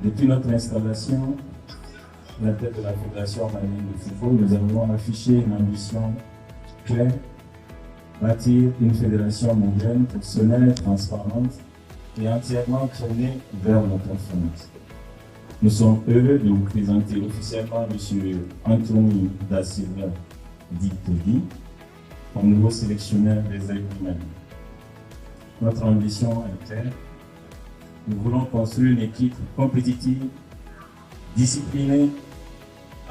Depuis notre installation à la tête de la Fédération malienne de football, nous avons affiché une ambition claire: bâtir une fédération mondiale professionnelle, transparente et entièrement tournée vers la performance. Nous sommes heureux de vous présenter officiellement M. Anthony Da Silva, dit Toby, comme nouveau sélectionneur des Aigles du Mali. Notre ambition est claire. Nous voulons construire une équipe compétitive, disciplinée,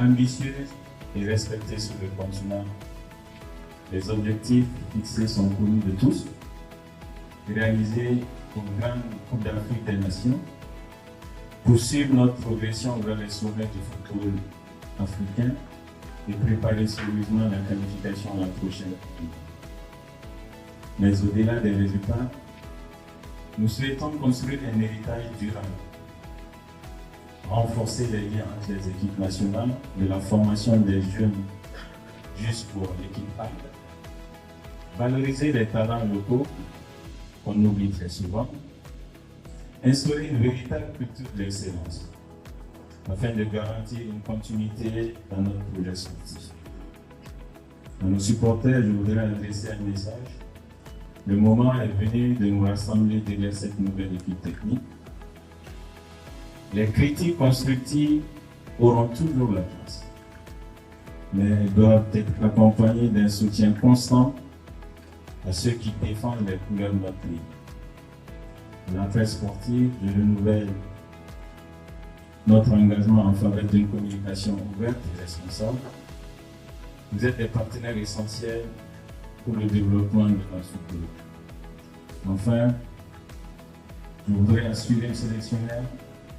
ambitieuse et respectée sur le continent. Les objectifs fixés sont connus de tous: réaliser une grande Coupe d'Afrique des Nations, poursuivre notre progression vers les sommets du football africain et préparer sérieusement la qualification à la prochaine Coupe. Mais au-delà des résultats, nous souhaitons construire un héritage durable, renforcer les liens entre les équipes nationales, de la formation des jeunes jusqu'à l'équipe A, valoriser les talents locaux qu'on oublie très souvent, instaurer une véritable culture de l'excellence afin de garantir une continuité dans notre projet sportif. À nos supporters, je voudrais adresser un message. Le moment est venu de nous rassembler derrière cette nouvelle équipe technique. Les critiques constructives auront toujours la place, mais doivent être accompagnées d'un soutien constant à ceux qui défendent les couleurs de notre pays. Dans la presse sportive, je renouvelle notre engagement en faveur d'une communication ouverte et responsable. Vous êtes des partenaires essentiels pour le développement de notre football. Enfin, je voudrais assurer le sélectionneur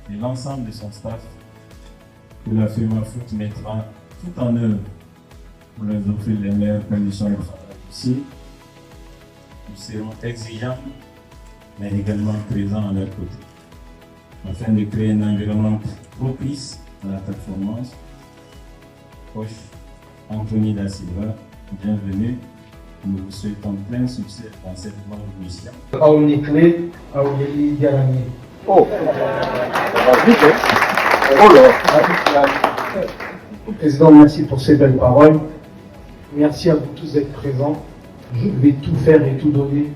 et l'ensemble de son staff que la FEMA Foot mettra tout en œuvre pour leur offrir les meilleures conditions de travail possibles. Nous serons exigeants, mais également présents à leur côté, afin de créer un environnement propice à la performance. Coach Anthony Da Silva, bienvenue. Nous vous souhaitons plein succès dans cette bonne mission. Oh, Président, merci pour ces belles paroles. Merci à vous tous d'être présents. Je vais tout faire et tout donner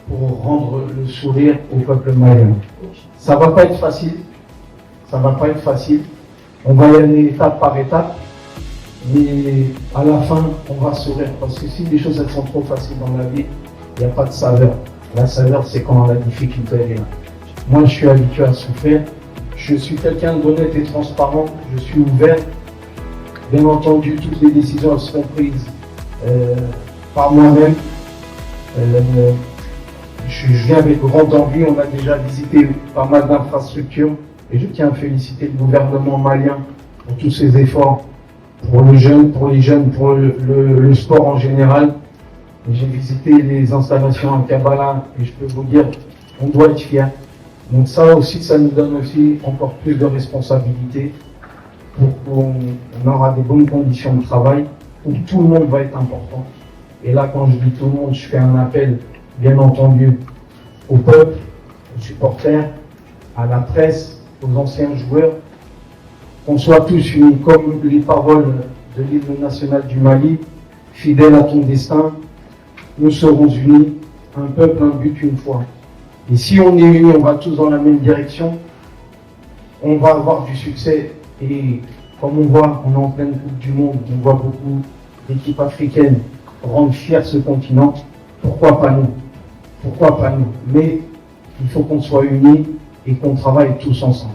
pour rendre le sourire au peuple malien. Ça va pas être facile. Ça va pas être facile. On va y aller étape par étape. Mais à la fin, on va sourire. Parce que si les choses elles sont trop faciles dans la vie, il n'y a pas de saveur. La saveur, c'est quand la difficulté est là. Moi, je suis habitué à souffrir. Je suis quelqu'un d'honnête et transparent. Je suis ouvert. Bien entendu, toutes les décisions seront prises par moi-même. Je viens avec grande envie. On a déjà visité pas mal d'infrastructures. Et je tiens à féliciter le gouvernement malien pour tous ses efforts. Pour les jeunes, pour le sport en général. J'ai visité les installations à Kabbalah et je peux vous dire, on doit être fiers. Donc ça aussi, ça nous donne aussi encore plus de responsabilités pour qu'on aura des bonnes conditions de travail où tout le monde va être important. Et là, quand je dis tout le monde, je fais un appel, bien entendu, au peuple, aux supporters, à la presse, aux anciens joueurs, qu'on soit tous unis, comme les paroles de l'hymne national du Mali, fidèle à ton destin, nous serons unis, un peuple, un but, une foi. Et si on est unis, on va tous dans la même direction, on va avoir du succès. Et comme on voit, on est en pleine Coupe du Monde, on voit beaucoup d'équipes africaines rendre fier ce continent. Pourquoi pas nous? Pourquoi pas nous? Mais il faut qu'on soit unis et qu'on travaille tous ensemble.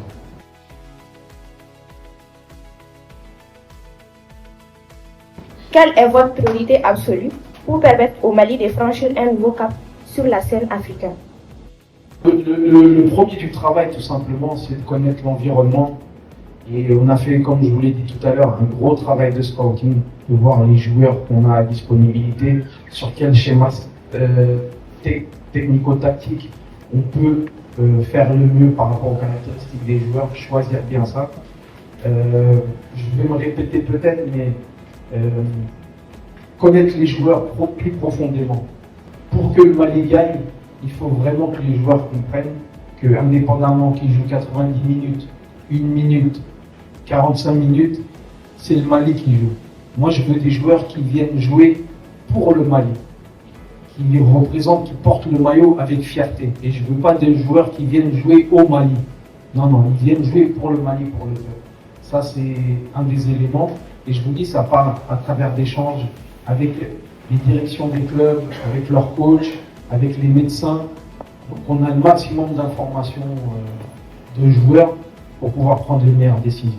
Quelle est votre priorité absolue pour permettre au Mali de franchir un nouveau cap sur la scène africaine? Le premier du travail, tout simplement, c'est de connaître l'environnement. Et on a fait, comme je vous l'ai dit tout à l'heure, un gros travail de scouting, de voir les joueurs qu'on a à disponibilité, sur quel schéma technico-tactique on peut faire le mieux par rapport aux caractéristiques des joueurs, choisir bien ça. Je vais me répéter peut-être, mais connaître les joueurs plus profondément. Pour que le Mali gagne, il faut vraiment que les joueurs comprennent qu'indépendamment qu'ils jouent 90 minutes 1 minute, 45 minutes, c'est le Mali qui joue. Moi, je veux des joueurs qui viennent jouer pour le Mali, qui les représentent, qui portent le maillot avec fierté. Et je ne veux pas des joueurs qui viennent jouer au Mali. Non, non, ils viennent jouer pour le Mali, pour le peuple. Ça, c'est un des éléments. Et je vous dis, ça part à travers d'échanges avec les directions des clubs, avec leurs coachs, avec les médecins. Donc, on a le maximum d'informations de joueurs pour pouvoir prendre les meilleures décisions.